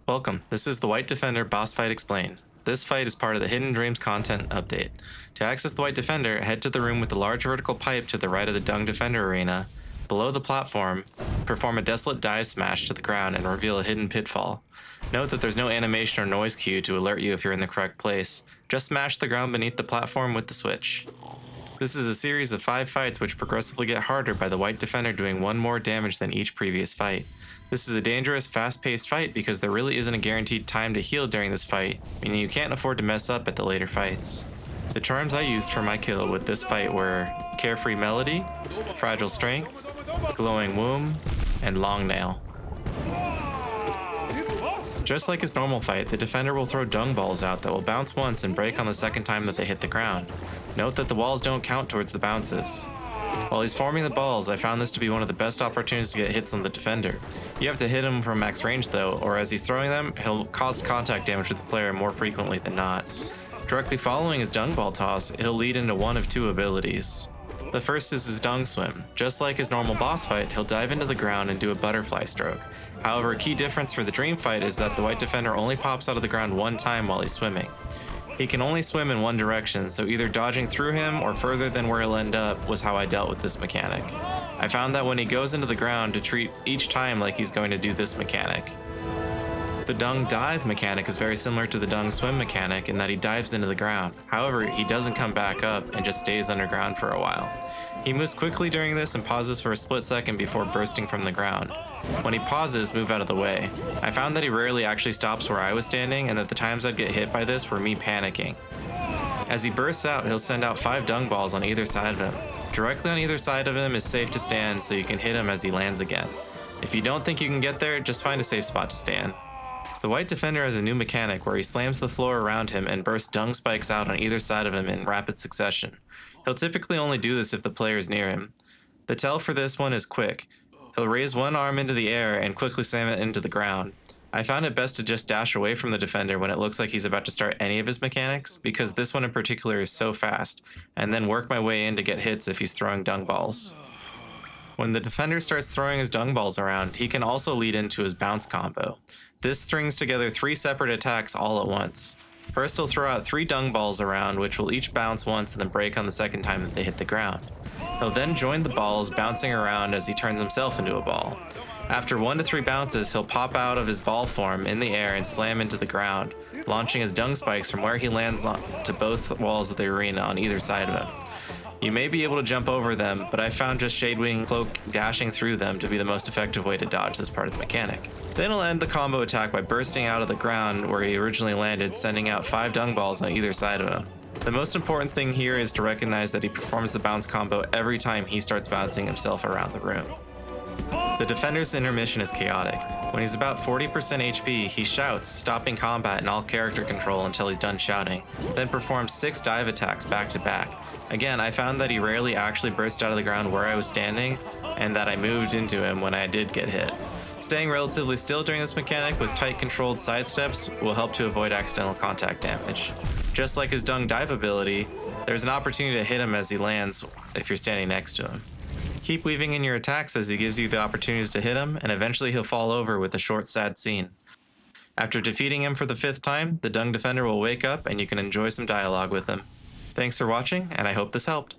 Welcome, this is the White Defender Boss Fight Explained. This fight is part of the Hidden Dreams content update. To access the White Defender, head to the room with the large vertical pipe to the right of the Dung Defender arena. Below the platform, perform a desolate dive smash to the ground and reveal a hidden pitfall. Note that there's no animation or noise cue to alert you if you're in the correct place. Just smash the ground beneath the platform with the switch. This is a series of 5 fights which progressively get harder by the White Defender doing 1 more damage than each previous fight. This is a dangerous, fast-paced fight because there really isn't a guaranteed time to heal during this fight, meaning you can't afford to mess up at the later fights. The charms I used for my kill with this fight were Carefree Melody, Fragile Strength, Glowing Womb, and Long Nail. Just like his normal fight, the defender will throw Dung Balls out that will bounce once and break on the second time that they hit the ground. Note that the walls don't count towards the bounces. While he's forming the balls, I found this to be one of the best opportunities to get hits on the defender. You have to hit him from max range though, or as he's throwing them, he'll cause contact damage with the player more frequently than not. Directly following his Dung Ball toss, he'll lead into one of 2 abilities. The first is his Dung Swim. Just like his normal boss fight, he'll dive into the ground and do a butterfly stroke. However, a key difference for the Dream fight is that the White Defender only pops out of the ground 1 time while he's swimming. He can only swim in one direction, so either dodging through him or further than where he'll end up was how I dealt with this mechanic. I found that when he goes into the ground to treat each time like he's going to do this mechanic. The Dung Dive mechanic is very similar to the Dung Swim mechanic in that he dives into the ground. However, he doesn't come back up and just stays underground for a while. He moves quickly during this and pauses for a split second before bursting from the ground. When he pauses, move out of the way. I found that he rarely actually stops where I was standing and that the times I'd get hit by this were me panicking. As he bursts out, he'll send out 5 Dung Balls on either side of him. Directly on either side of him is safe to stand so you can hit him as he lands again. If you don't think you can get there, just find a safe spot to stand. The White Defender has a new mechanic where he slams the floor around him and bursts Dung Spikes out on either side of him in rapid succession. He'll typically only do this if the player is near him. The tell for this one is quick. He'll raise one arm into the air and quickly slam it into the ground. I found it best to just dash away from the defender when it looks like he's about to start any of his mechanics, because this one in particular is so fast, and then work my way in to get hits if he's throwing Dung Balls. When the defender starts throwing his Dung Balls around, he can also lead into his bounce combo. This strings together 3 separate attacks all at once. First, he'll throw out 3 Dung Balls around, which will each bounce once and then break on the second time that they hit the ground. He'll then join the balls, bouncing around as he turns himself into a ball. After 1 to 3 bounces, he'll pop out of his ball form in the air and slam into the ground, launching his Dung Spikes from where he lands to both walls of the arena on either side of him. You may be able to jump over them, but I found just Shadewing Cloak dashing through them to be the most effective way to dodge this part of the mechanic. Then he'll end the combo attack by bursting out of the ground where he originally landed, sending out 5 Dung Balls on either side of him. The most important thing here is to recognize that he performs the bounce combo every time he starts bouncing himself around the room. The defender's intermission is chaotic. When he's about 40% HP, he shouts, stopping combat and all character control until he's done shouting, then performs 6 dive attacks back to back. Again, I found that he rarely actually burst out of the ground where I was standing, and that I moved into him when I did get hit. Staying relatively still during this mechanic with tight controlled sidesteps will help to avoid accidental contact damage. Just like his Dung Dive ability, there's an opportunity to hit him as he lands if you're standing next to him. Keep weaving in your attacks as he gives you the opportunities to hit him, and eventually he'll fall over with a short sad scene. After defeating him for the 5th time, the Dung Defender will wake up and you can enjoy some dialogue with him. Thanks for watching, and I hope this helped.